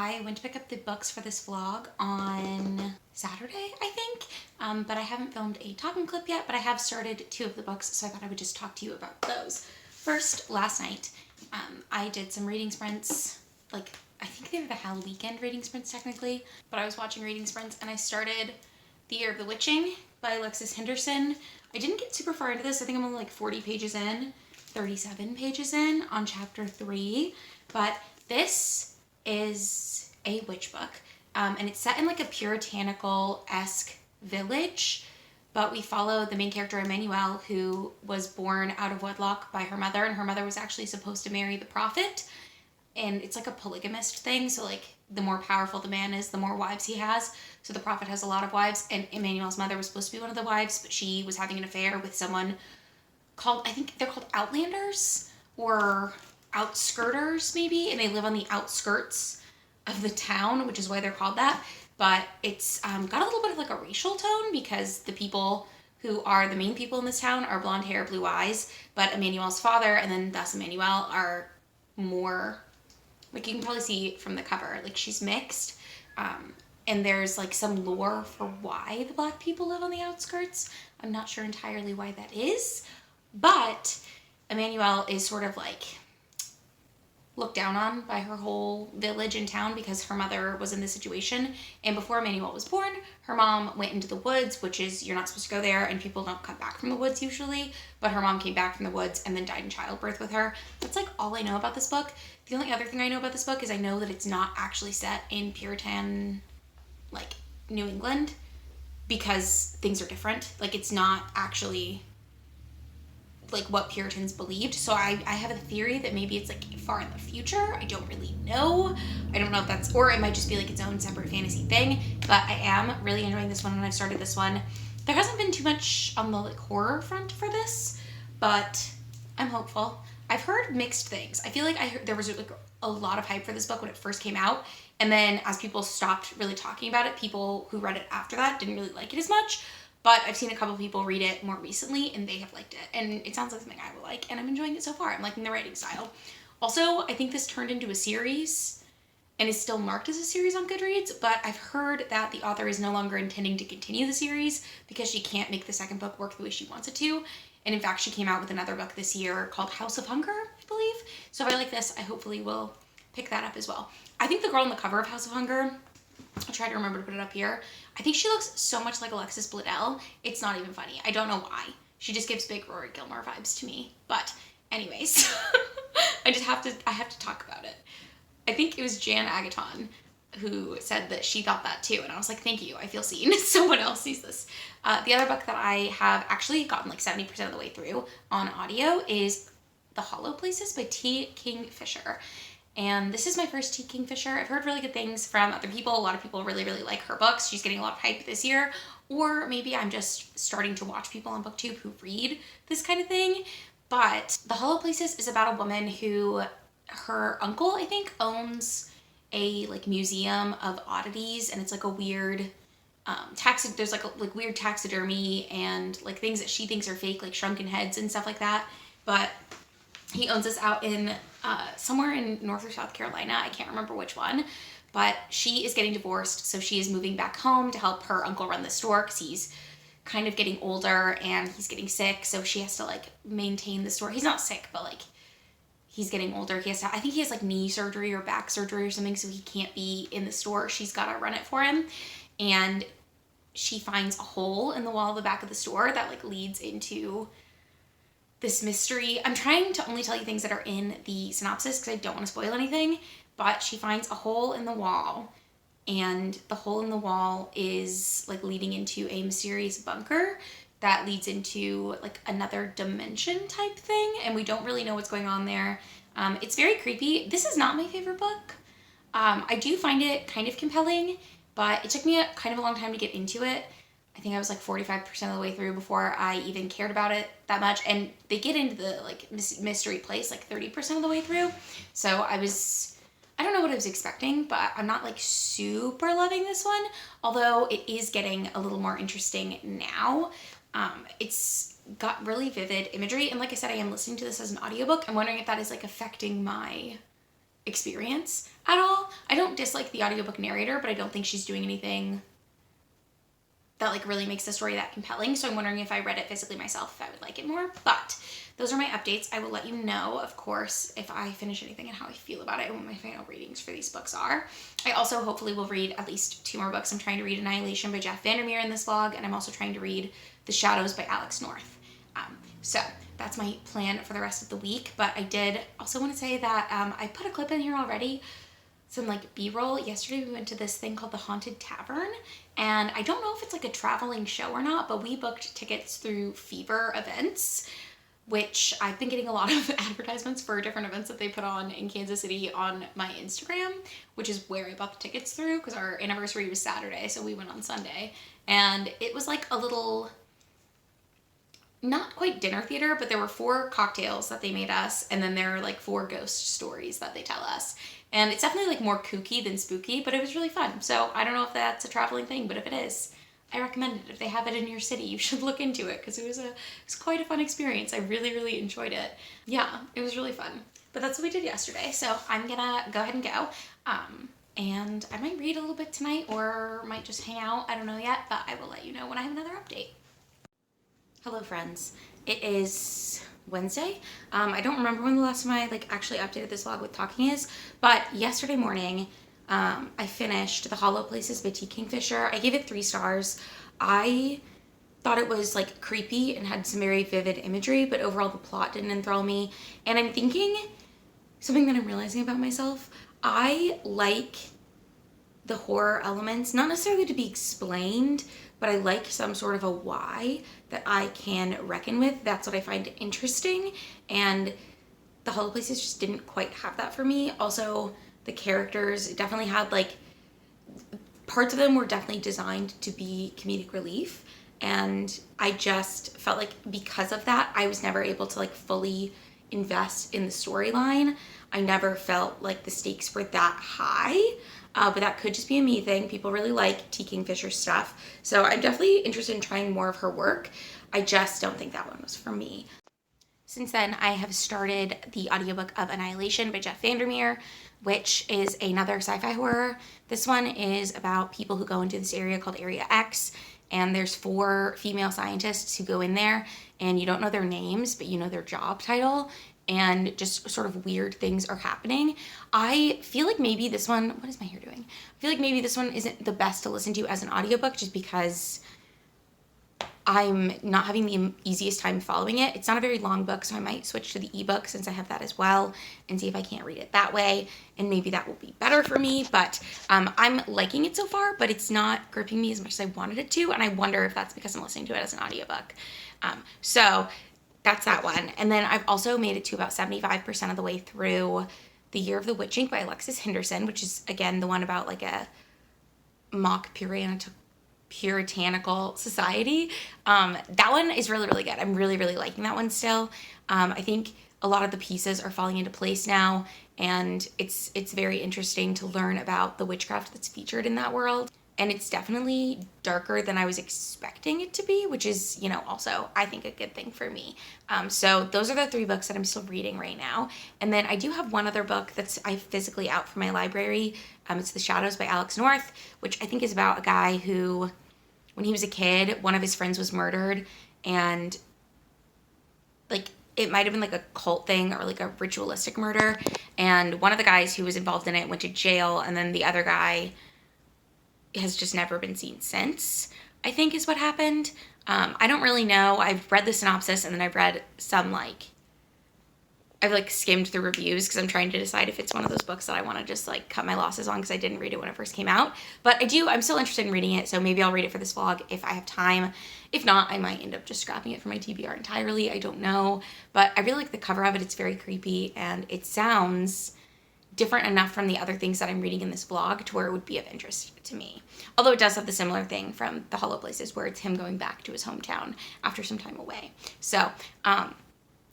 I went to pick up the books for this vlog on Saturday, I think, but I haven't filmed a talking clip yet, but I have started 2 of the books, so I thought I would just talk to you about those. First, last night, I did some reading sprints, like, I think they were the Hal weekend reading sprints technically, but I was watching reading sprints and I started The Year of the Witching by Alexis Henderson. I didn't get super far into this. I think I'm only like 40 pages in, 37 pages in on chapter 3, but this is a witch book, and it's set in like a puritanical-esque village, but we follow the main character, Emmanuel, who was born out of wedlock by her mother, and her mother was actually supposed to marry the prophet, and it's like a polygamist thing, so like the more powerful the man is, the more wives he has. So the prophet has a lot of wives, and Emmanuel's mother was supposed to be one of the wives, but she was having an affair with someone called, I think they're called Outlanders, or Outskirters maybe, and they live on the outskirts of the town, which is why they're called that. But it's got a little bit of like a racial tone because the people who are the main people in this town are blonde hair, blue eyes, but Emmanuel's father and then thus Emmanuel are more, like you can probably see from the cover, like she's mixed, and there's like some lore for why the black people live on the outskirts. I'm not sure entirely why that is, but Emmanuel is sort of like looked down on by her whole village and town because her mother was in this situation. And before Emmanuel was born, her mom went into the woods, which is, you're not supposed to go there and people don't come back from the woods usually, but her mom came back from the woods and then died in childbirth with her. That's like all I know about this book. The only other thing I know about this book is I know that it's not actually set in Puritan, like New England, because things are different. Like it's not actually like what Puritans believed. So I have a theory that maybe it's like far in the future. I don't really know. I don't know if that's, or it might just be like its own separate fantasy thing, but I am really enjoying this one and I've started this one. There hasn't been too much on the like horror front for this, but I'm hopeful. I've heard mixed things. I feel like there was like a lot of hype for this book when it first came out, and then as people stopped really talking about it, people who read it after that didn't really like it as much. But I've seen a couple people read it more recently and they have liked it. And it sounds like something I will like, and I'm enjoying it so far. I'm liking the writing style. Also, I think this turned into a series and is still marked as a series on Goodreads, but I've heard that the author is no longer intending to continue the series because she can't make the second book work the way she wants it to. And in fact, she came out with another book this year called House of Hunger, I believe. So if I like this, I hopefully will pick that up as well. I think the girl on the cover of House of Hunger, I'll try to remember to put it up here, I think she looks so much like Alexis Bledel. It's not even funny. I don't know why. She just gives big Rory Gilmore vibes to me. But anyways, I have to talk about it. I think it was Jan Agaton who said that she thought that too. And I was like, thank you. I feel seen. Someone else sees this. The other book that I have actually gotten like 70% of the way through on audio is The Hollow Places by T. Kingfisher. And this is my first T. Kingfisher. I've heard really good things from other people. A lot of people really, really like her books. She's getting a lot of hype this year. Or maybe I'm just starting to watch people on BookTube who read this kind of thing. But The Hollow Places is about a woman who, her uncle, I think, owns a like museum of oddities. And it's like a weird there's like weird taxidermy and like things that she thinks are fake, like shrunken heads and stuff like that. But he owns this out in somewhere in North or South Carolina. I can't remember which one. But she is getting divorced, so she is moving back home to help her uncle run the store because he's kind of getting older and he's getting sick. So she has to like maintain the store. He's not sick, but like he's getting older. He has to, I think he has like knee surgery or back surgery or something, so he can't be in the store. She's got to run it for him. And she finds a hole in the wall of the back of the store that like leads into this mystery. I'm trying to only tell you things that are in the synopsis because I don't want to spoil anything, but she finds a hole in the wall, and the hole in the wall is like leading into a mysterious bunker that leads into like another dimension type thing, and we don't really know what's going on there. It's very creepy. This is not my favorite book. I do find it kind of compelling, but it took me kind of a long time to get into it. I think I was like 45% of the way through before I even cared about it that much. And they get into the like mystery place like 30% of the way through. So I don't know what I was expecting, but I'm not like super loving this one. Although it is getting a little more interesting now. It's got really vivid imagery. And like I said, I am listening to this as an audiobook. I'm wondering if that is like affecting my experience at all. I don't dislike the audiobook narrator, but I don't think she's doing anything that like really makes the story that compelling. So I'm wondering if I read it physically myself, if I would like it more. But those are my updates. I will let you know, of course, if I finish anything and how I feel about it and what my final readings for these books are. I also hopefully will read at least 2 more books. I'm trying to read Annihilation by Jeff Vandermeer in this vlog, and I'm also trying to read The Shadows by Alex North. So that's my plan for the rest of the week. But I did also want to say that I put a clip in here already, some like B-roll. Yesterday we went to this thing called the Haunted Tavern, and I don't know if it's like a traveling show or not, but we booked tickets through Fever Events, which I've been getting a lot of advertisements for different events that they put on in Kansas City on my Instagram, which is where I bought the tickets through, because our anniversary was Saturday, so we went on Sunday. And it was like a little, not quite dinner theater, but there were 4 cocktails that they made us, and then there are like 4 ghost stories that they tell us. And it's definitely like more kooky than spooky, but it was really fun. So I don't know if that's a traveling thing, but if it is, I recommend it. If they have it in your city, you should look into it, because it was quite a fun experience. I really, really enjoyed it. Yeah, it was really fun. But that's what we did yesterday. So I'm gonna go ahead and go. And I might read a little bit tonight or might just hang out. I don't know yet, but I will let you know when I have another update. Hello friends. It is Wednesday. I don't remember when the last time I actually updated this vlog with talking is, but yesterday morning I finished The Hollow Places by T. Kingfisher. I gave it 3 stars. I thought it was like creepy and had some very vivid imagery, but overall the plot didn't enthrall me. And I'm thinking something that I'm realizing about myself. I like the horror elements, not necessarily to be explained, but I like some sort of a why that I can reckon with. That's what I find interesting, and The Hollow Places just didn't quite have that for me. Also, the characters definitely had parts of them were definitely designed to be comedic relief, and I just felt like because of that, I was never able to fully invest in the storyline. I never felt like the stakes were that high. But that could just be a me thing. People really like T. Kingfisher stuff. So I'm definitely interested in trying more of her work. I just don't think that one was for me. Since then, I have started the audiobook of Annihilation by Jeff Vandermeer, which is another sci-fi horror. This one is about people who go into this area called Area X, and there's 4 female scientists who go in there, and you don't know their names, but you know their job title, and just sort of weird things are happening. I feel like maybe this one, what is my hair doing? I feel like maybe this one isn't the best to listen to as an audiobook, just because I'm not having the easiest time following it. It's not a very long book, so I might switch to the ebook since I have that as well and see if I can't read it that way, and maybe that will be better for me. But I'm liking it so far, but it's not gripping me as much as I wanted it to, and I wonder if that's because I'm listening to it as an audiobook. So that's that one. And then I've also made it to about 75% of the way through The Year of the Witch Ink by Alexis Henderson, which is, again, the one about a mock puritanical society. That one is really, really good. I'm really, really liking that one still. I think a lot of the pieces are falling into place now, and it's very interesting to learn about the witchcraft that's featured in that world. And it's definitely darker than I was expecting it to be, which is, also, I think, a good thing for me. So those are the 3 books that I'm still reading right now. And then I do have one other book that's physically out from my library. It's The Shadows by Alex North, which I think is about a guy who, when he was a kid, one of his friends was murdered, and it might have been a cult thing or a ritualistic murder. And one of the guys who was involved in it went to jail, and then the other guy has just never been seen since, I think is what happened. I don't really know. I've read the synopsis, and then I've read some I've skimmed through reviews because I'm trying to decide if it's one of those books that I want to just cut my losses on because I didn't read it when it first came out. But I'm still interested in reading it, so maybe I'll read it for this vlog if I have time. If not, I might end up just scrapping it for my TBR entirely. I don't know. But I really like the cover of it. It's very creepy, and it sounds different enough from the other things that I'm reading in this vlog to where it would be of interest to me. Although it does have the similar thing from The Hollow Places, where it's him going back to his hometown after some time away. So,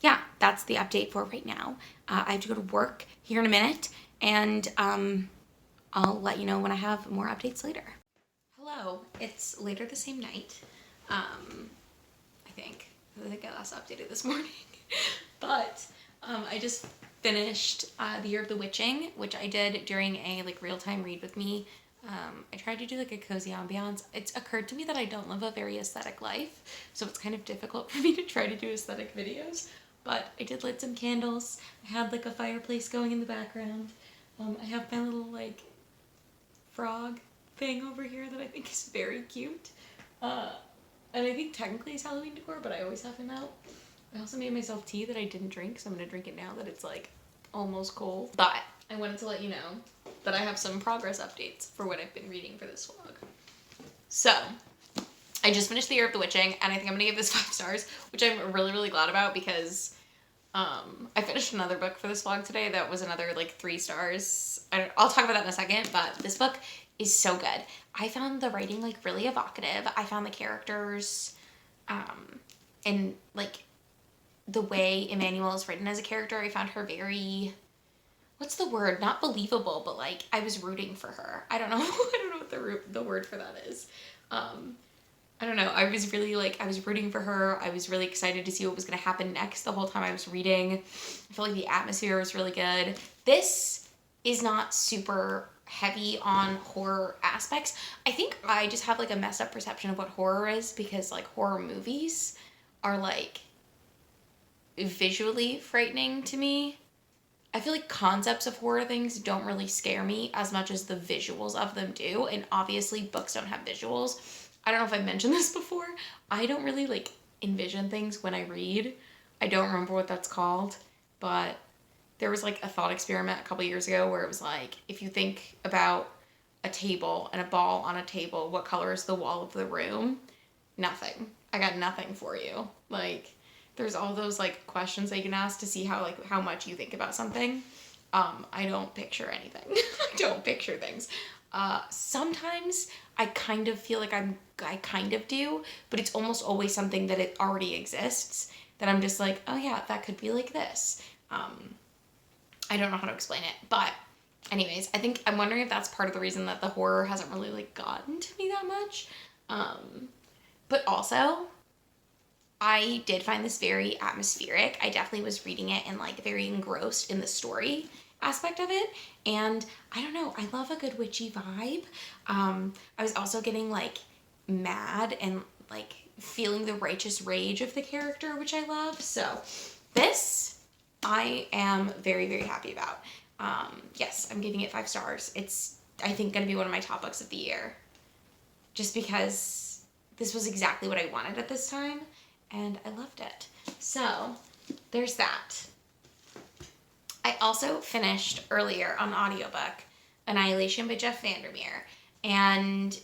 yeah, that's the update for right now. I have to go to work here in a minute, and I'll let you know when I have more updates later. Hello, it's later the same night. I think I last updated this morning, but I just finished The Year of the Witching, which I did during a like real-time read with me. I tried to do like a cozy ambiance. It's occurred to me that I don't live a very aesthetic life, so it's kind of difficult for me to try to do aesthetic videos. But I did lit some candles. I had like a fireplace going in the background. I have my little like frog thing over here that I think is very cute. And I think technically it's Halloween decor, but I always have him out. I also made myself tea that I didn't drink, so I'm gonna drink it now that it's like almost cold. But I wanted to let you know that I have some progress updates for what I've been reading for this vlog. So, I just finished The Year of the Witching, and I think I'm gonna give this 5 stars, which I'm really, really glad about because I finished another book for this vlog today that was another like 3 stars. I'll talk about that in a second, but this book is so good. I found the writing like really evocative. I found the characters and like the way Emmanuel is written as a character, I found her very, what's the word? Not believable, but like I was rooting for her. I don't know. I don't know what the word for that is. I don't know. I was really like, I was rooting for her. I was really excited to see what was going to happen next the whole time I was reading. I feel like the atmosphere was really good. This is not super heavy on horror aspects. I think I just have like a messed up perception of what horror is because like horror movies are like visually frightening to me. I feel like concepts of horror things don't really scare me as much as the visuals of them do. And obviously books don't have visuals. I don't know if I've mentioned this before. I don't really like envision things when I read. I don't remember what that's called, but there was like a thought experiment a couple years ago where it was like, if you think about a table and a ball on a table, what color is the wall of the room? Nothing. I got nothing for you. Like, there's all those like questions that you can ask to see how much you think about something. I don't picture anything. I don't picture things. Sometimes I kind of feel like I kind of do, but it's almost always something that it already exists that I'm just like, oh yeah, that could be like this. I don't know how to explain it, but anyways, I'm wondering if that's part of the reason that the horror hasn't really like gotten to me that much. But also, I did find this very atmospheric. I definitely was reading it and like very engrossed in the story aspect of it. And I don't know, I love a good witchy vibe. I was also getting like mad and like feeling the righteous rage of the character, which I love. So this I am very, very happy about. Yes, I'm giving it 5 stars. It's, I think, going to be one of my top books of the year. Just because this was exactly what I wanted at this time. And I loved it. So, there's that. I also finished earlier on audiobook Annihilation by Jeff Vandermeer. And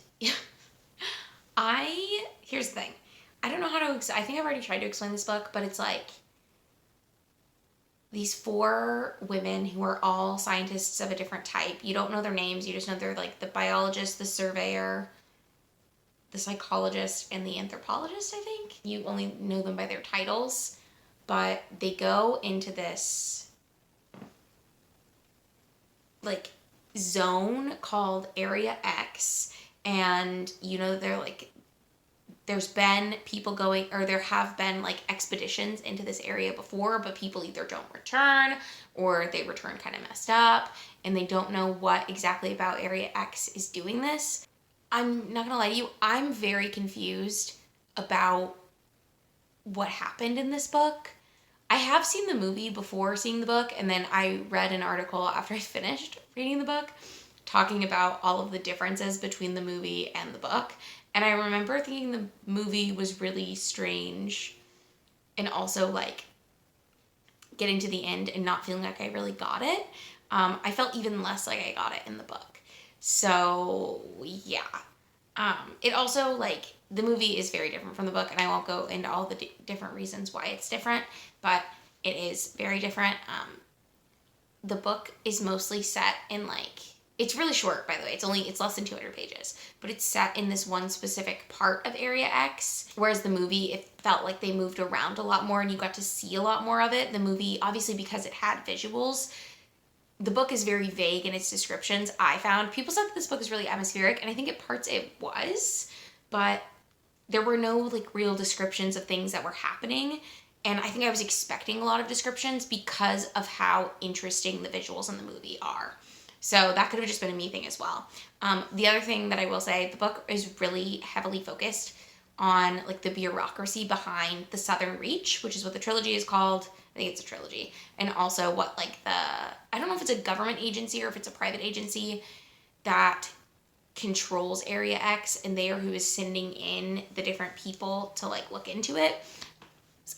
here's the thing. I don't know how to, I think I've already tried to explain this book, but it's like these 4 women who are all scientists of a different type. You don't know their names. You just know they're like the biologist, the surveyor, the psychologist, and the anthropologist, I think. You only know them by their titles, but they go into this like zone called Area X, and you know they're like, there's been people going, or there have been like expeditions into this area before, but people either don't return or they return kind of messed up and they don't know what exactly about Area X is doing this. I'm not gonna lie to you, I'm very confused about what happened in this book. I have seen the movie before seeing the book, and then I read an article after I finished reading the book talking about all of the differences between the movie and the book. And I remember thinking the movie was really strange and also like getting to the end and not feeling like I really got it. I felt even less like I got it in the book. So yeah. It also like, the movie is very different from the book, and I won't go into all the different reasons why it's different, but it is very different. The book is mostly set in like, it's really short, by the way. It's less than 200 pages, but it's set in this one specific part of Area X, whereas the movie, it felt like they moved around a lot more and you got to see a lot more of it. The movie, obviously because it had visuals, the book is very vague in its descriptions. I found people said that this book is really atmospheric, and I think at parts it was, but there were no like real descriptions of things that were happening. And I think I was expecting a lot of descriptions because of how interesting the visuals in the movie are. So that could have just been a me thing as well. The other thing that I will say, the book is really heavily focused on like the bureaucracy behind the Southern Reach, which is what the trilogy is called. I think it's a trilogy. And also what like I don't know if it's a government agency or if it's a private agency that controls Area X, and they are who is sending in the different people to like look into it.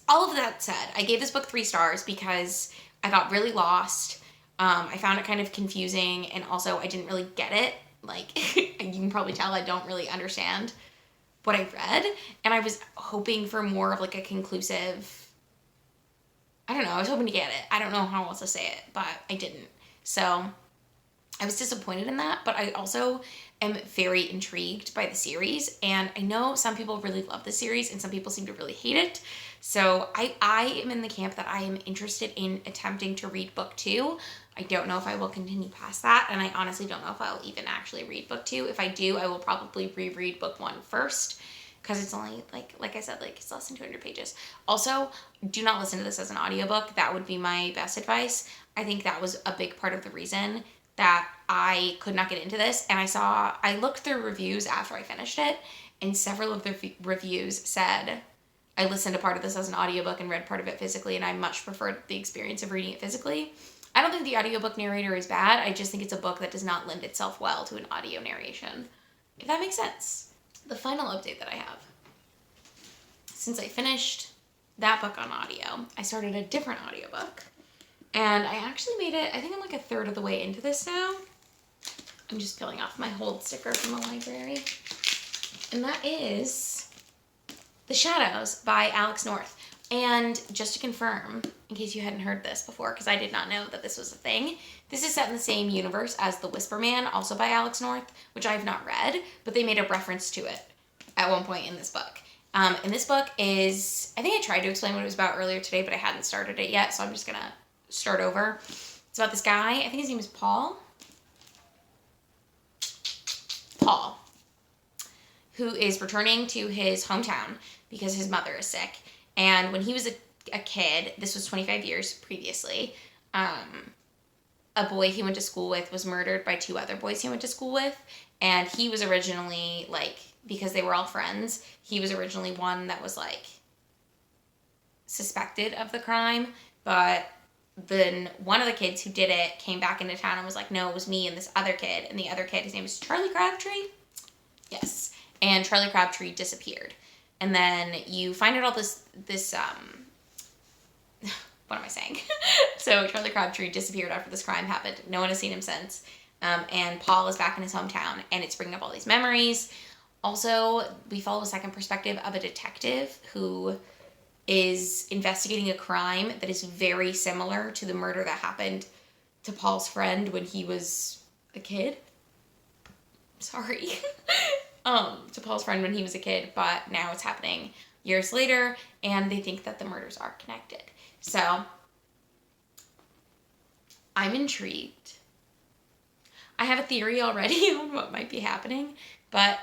All of that said, I gave this book 3 stars because I got really lost. I found it kind of confusing, and also I didn't really get it. Like, you can probably tell I don't really understand what I read, and I was hoping for more of like a conclusive, I don't know, I was hoping to get it. I don't know how else to say it, but I didn't. So I was disappointed in that, but I also am very intrigued by the series, and I know some people really love the series and some people seem to really hate it. So I am in the camp that I am interested in attempting to read book 2. I don't know if I will continue past that, and I honestly don't know if I'll even actually read book 2. If I do, I will probably reread book 1 first, because it's only like I said, like it's less than 200 pages. Also, do not listen to this as an audiobook. That would be my best advice. I think that was a big part of the reason that I could not get into this. And I looked through reviews after I finished it, and several of the reviews said, I listened to part of this as an audiobook and read part of it physically, and I much preferred the experience of reading it physically. I don't think the audiobook narrator is bad. I just think it's a book that does not lend itself well to an audio narration, if that makes sense. The final update that I have, since I finished that book on audio, I started a different audiobook. And I actually made it, I think I'm like a third of the way into this now. I'm just peeling off my hold sticker from the library. And that is The Shadows by Alex North. And just to confirm, in case you hadn't heard this before, because I did not know that this was a thing, this is set in the same universe as The Whisper Man, also by Alex North, which I have not read, but they made a reference to it at one point in this book. And this book is, I think I tried to explain what it was about earlier today, but I hadn't started it yet, so I'm just going to start over. It's about this guy, I think his name is Paul, who is returning to his hometown because his mother is sick. And when he was a kid, this was 25 years previously, a boy he went to school with was murdered by 2 other boys he went to school with. And he was originally, like, because they were all friends, he was originally one that was, like, suspected of the crime. But then one of the kids who did it came back into town and was like, no, it was me and this other kid. And the other kid, his name is Charlie Crabtree? Yes. And Charlie Crabtree disappeared. And then you find out all this what am I saying? So Charlie Crabtree disappeared after this crime happened. No one has seen him since. And Paul is back in his hometown, and it's bringing up all these memories. Also, we follow a second perspective of a detective who is investigating a crime that is very similar to the murder that happened to Paul's friend when he was a kid. Sorry. To Paul's friend when he was a kid, but now it's happening years later, and they think that the murders are connected. So, I'm intrigued. I have a theory already on what might be happening, but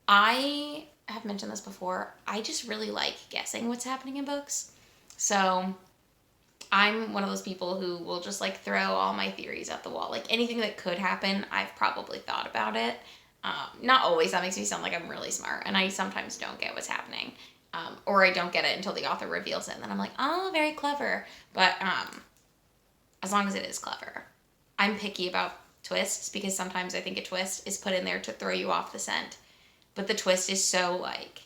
I have mentioned this before. I just really like guessing what's happening in books. So, I'm one of those people who will just like throw all my theories at the wall. Like anything that could happen, I've probably thought about it. Not always. That makes me sound like I'm really smart, and I sometimes don't get what's happening. Or I don't get it until the author reveals it, and then I'm like, oh, very clever. But as long as it is clever. I'm picky about twists because sometimes I think a twist is put in there to throw you off the scent. But the twist is so like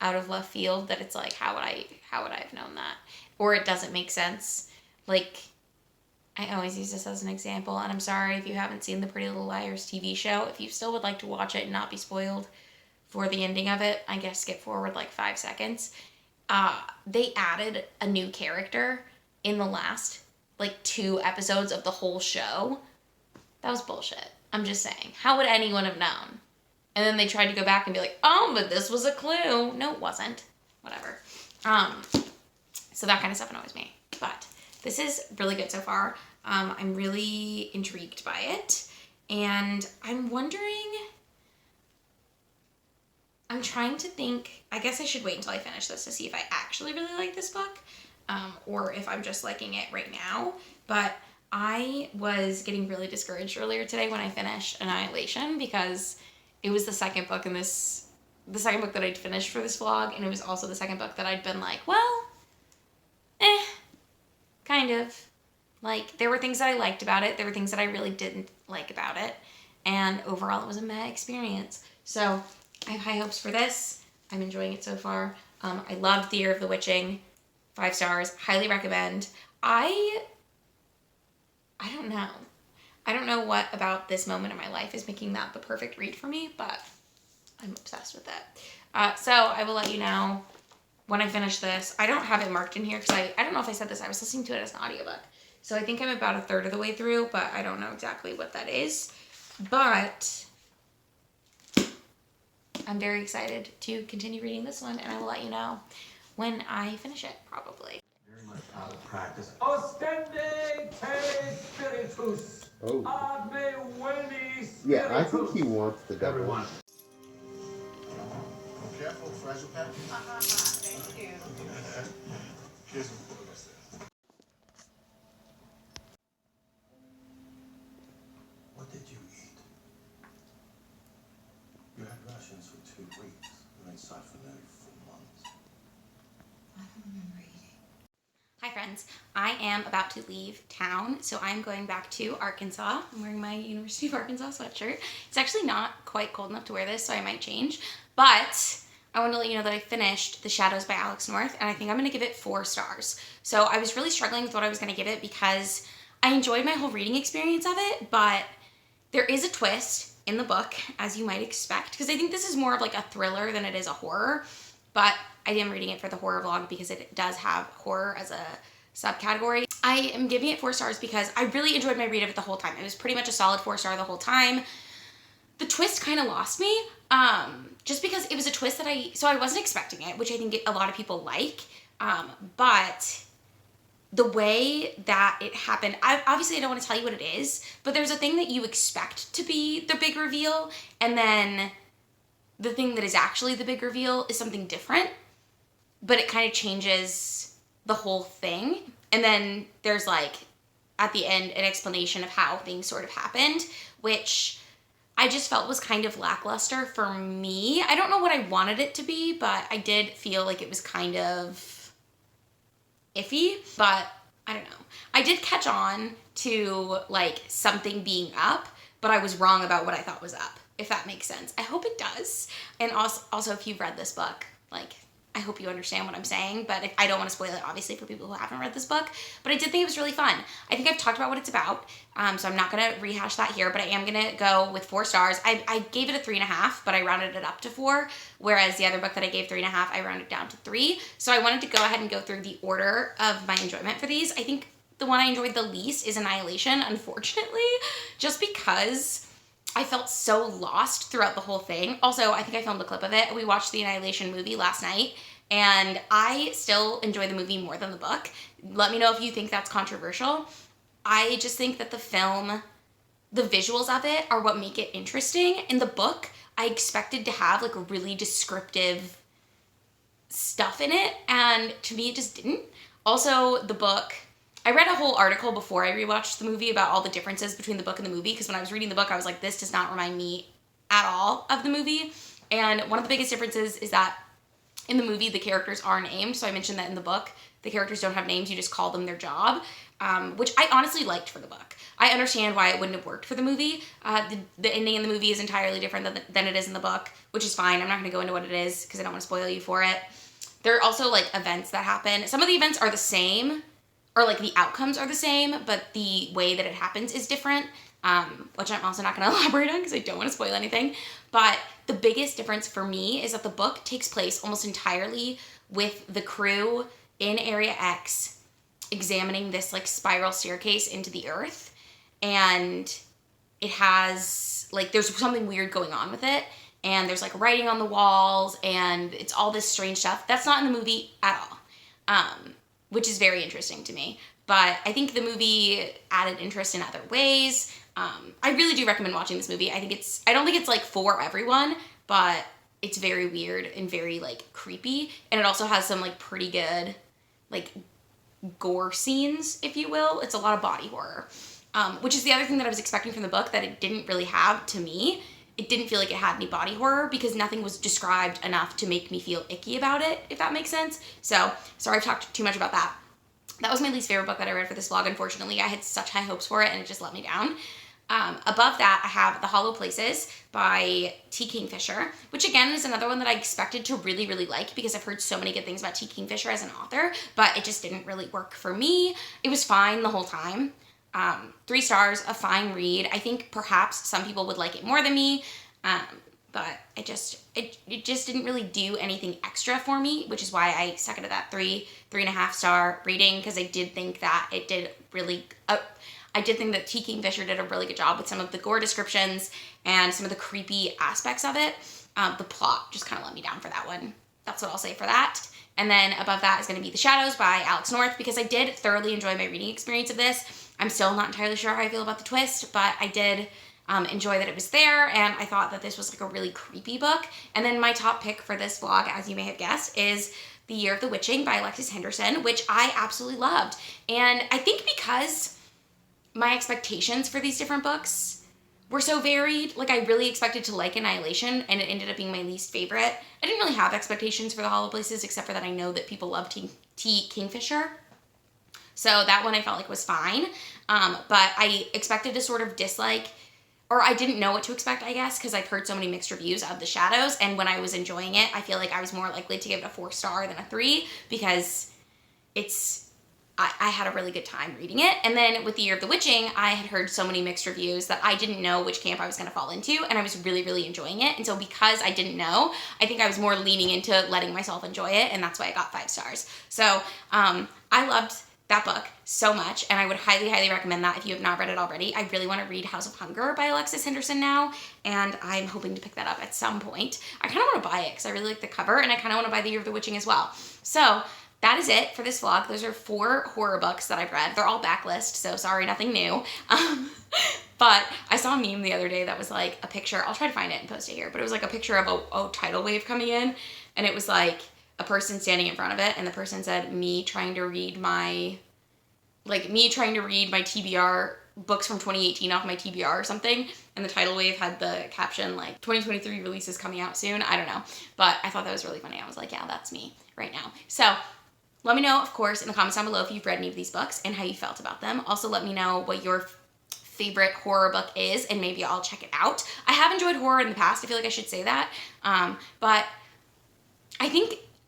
out of left field that it's like, how would I have known that? Or it doesn't make sense. Like, I always use this as an example, and I'm sorry if you haven't seen the Pretty Little Liars TV show. If you still would like to watch it and not be spoiled for the ending of it, I guess skip forward like 5 seconds. They added a new character in the last like 2 episodes of the whole show. That was bullshit. I'm just saying. How would anyone have known? And then they tried to go back and be like, oh, but this was a clue. No, it wasn't. Whatever. So that kind of stuff annoys me. But this is really good so far. I'm really intrigued by it. And I'm trying to think, I guess I should wait until I finish this to see if I actually really like this book. or if I'm just liking it right now. But I was getting really discouraged earlier today when I finished Annihilation, because it was the second book that I'd finished for this vlog, and it was also the second book that I'd been like, well, kind of. Like, there were things that I liked about it, there were things that I really didn't like about it, and overall it was a meh experience. So I have high hopes for this. I'm enjoying it so far. I loved The Year of the Witching. 5 stars. Highly recommend. I don't know. I don't know what about this moment in my life is making that the perfect read for me, but I'm obsessed with it. So I will let you know when I finish this. I don't have it marked in here because I don't know if I said this. I was listening to it as an audiobook. So I think I'm about a third of the way through, but I don't know exactly what that is. But I'm very excited to continue reading this one, and I will let you know when I finish it, probably. Very much out of practice. Ostende te spiritus. Oh. Ad me veni spiritus. Yeah, I think he wants the devil. Everyone. Careful, fragile pack. Thank you. Here's what did you eat? You had rations for 2 weeks, and then sat for nearly 4 months. I don't remember eating. Hi friends, I am about to leave town, so I'm going back to Arkansas. I'm wearing my University of Arkansas sweatshirt. It's actually not quite cold enough to wear this, so I might change, but I want to let you know that I finished The Shadows by Alex North, and I think I'm going to give it 4 stars. So I was really struggling with what I was going to give it because I enjoyed my whole reading experience of it, but there is a twist in the book, as you might expect, because I think this is more of like a thriller than it is a horror, but I am reading it for the horror vlog because it does have horror as a subcategory. I am giving it 4 stars because I really enjoyed my read of it the whole time. It was pretty much a solid 4-star the whole time. The twist kind of lost me, just because it was a twist that I wasn't expecting it, which I think a lot of people like, but the way that it happened, obviously I don't want to tell you what it is, but there's a thing that you expect to be the big reveal, and then the thing that is actually the big reveal is something different, but it kind of changes the whole thing. And then there's like, at the end, an explanation of how things sort of happened, which I just felt was kind of lackluster for me. I don't know what I wanted it to be, but I did feel like it was kind of iffy, but I don't know. I did catch on to like something being up, but I was wrong about what I thought was up, if that makes sense. I hope it does. And also if you've read this book, like, I hope you understand what I'm saying, but I don't want to spoil it, obviously, for people who haven't read this book, but I did think it was really fun. I think I've talked about what it's about, so I'm not going to rehash that here, but I am going to go with 4 stars. I gave it a 3.5, but I rounded it up to 4, whereas the other book that I gave 3.5, I rounded down to 3, so I wanted to go ahead and go through the order of my enjoyment for these. I think the one I enjoyed the least is Annihilation, unfortunately, just because I felt so lost throughout the whole thing. Also, I think I filmed a clip of it. We watched the Annihilation movie last night, and I still enjoy the movie more than the book. Let me know if you think that's controversial. I just think that the film, the visuals of it are what make it interesting. In the book, I expected to have like a really descriptive stuff in it, and to me it just didn't. Also, the book, I read a whole article before I rewatched the movie about all the differences between the book and the movie, because when I was reading the book, I was like, this does not remind me at all of the movie. And one of the biggest differences is that in the movie, the characters are named. So I mentioned that in the book, the characters don't have names. You just call them their job, which I honestly liked for the book. I understand why it wouldn't have worked for the movie. The ending in the movie is entirely different than it is in the book, which is fine. I'm not going to go into what it is because I don't want to spoil you for it. There are also like events that happen. Some of the events are the same, or like the outcomes are the same, but the way that it happens is different, which I'm also not going to elaborate on because I don't want to spoil anything. But the biggest difference for me is that the book takes place almost entirely with the crew in Area X examining this like spiral staircase into the earth, and it has like, there's something weird going on with it, and there's like writing on the walls, and it's all this strange stuff that's not in the movie at all, which is very interesting to me. But I think the movie added interest in other ways. I really do recommend watching this movie. I don't think it's like for everyone, but it's very weird and very like creepy. And it also has some like pretty good like gore scenes, if you will. It's a lot of body horror, which is the other thing that I was expecting from the book that it didn't really have to me. It didn't feel like it had any body horror because nothing was described enough to make me feel icky about it, if that makes sense. So, sorry I've talked too much about that. That was my least favorite book that I read for this vlog, unfortunately. I had such high hopes for it and it just let me down. Above that, I have The Hollow Places by T. Kingfisher, which again is another one that I expected to really, really like because I've heard so many good things about T. Kingfisher as an author, but it just didn't really work for me. It was fine the whole time. 3 stars, a fine read. I think perhaps some people would like it more than me, but it just didn't really do anything extra for me, which is why I stuck it at that 3.5 star rating, because I did think that it did really, I did think that T. Kingfisher did a really good job with some of the gore descriptions and some of the creepy aspects of it. The plot just kind of let me down for that one. That's what I'll say for that. And then above that is going to be The Shadows by Alex North, because I did thoroughly enjoy my reading experience of this. I'm still not entirely sure how I feel about the twist, but I did enjoy that it was there, and I thought that this was like a really creepy book. And then my top pick for this vlog, as you may have guessed, is The Year of the Witching by Alexis Henderson, which I absolutely loved. And I think because my expectations for these different books were so varied, like I really expected to like Annihilation, and it ended up being my least favorite. I didn't really have expectations for The Hollow Places, except for that I know that people love T. Kingfisher. So that one I felt like was fine, but I expected to sort of dislike, or I didn't know what to expect, I guess, because I've heard so many mixed reviews of The Shadows, and when I was enjoying it, I feel like I was more likely to give it a 4 star than a 3, because I had a really good time reading it. And then with The Year of the Witching, I had heard so many mixed reviews that I didn't know which camp I was going to fall into, and I was really, really enjoying it. And so because I didn't know, I think I was more leaning into letting myself enjoy it, and that's why I got 5 stars. So I loved that book so much, and I would highly, highly recommend that if you have not read it already. I really want to read House of Hunger by Alexis Henderson now, and I'm hoping to pick that up at some point. I kind of want to buy it because I really like the cover, and I kind of want to buy The Year of the Witching as well. So that is it for this vlog. Those are 4 horror books that I've read. They're all backlist, so sorry, nothing new. But I saw a meme the other day that was like a picture, I'll try to find it and post it here, but it was like a picture of a tidal wave coming in, and it was like a person standing in front of it, and the person said, me trying to read my TBR books from 2018 off my TBR or something, and the tidal wave had the caption like 2023 releases coming out soon. I don't know, but I thought that was really funny. I was like, yeah, that's me right now. So let me know, of course, in the comments down below if you've read any of these books and how you felt about them. Also, let me know what your favorite horror book is, and maybe I'll check it out. I have enjoyed horror in the past. I feel like I should say that, but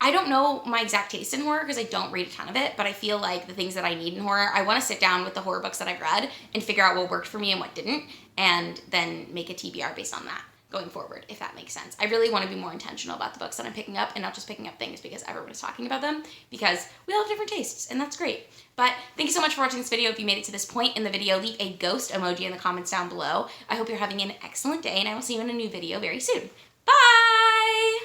I don't know my exact taste in horror because I don't read a ton of it, but I feel like the things that I need in horror, I want to sit down with the horror books that I've read and figure out what worked for me and what didn't, and then make a TBR based on that going forward, if that makes sense. I really want to be more intentional about the books that I'm picking up and not just picking up things because everyone is talking about them, because we all have different tastes, and that's great. But thank you so much for watching this video. If you made it to this point in the video, leave a ghost emoji in the comments down below. I hope you're having an excellent day, and I will see you in a new video very soon. Bye!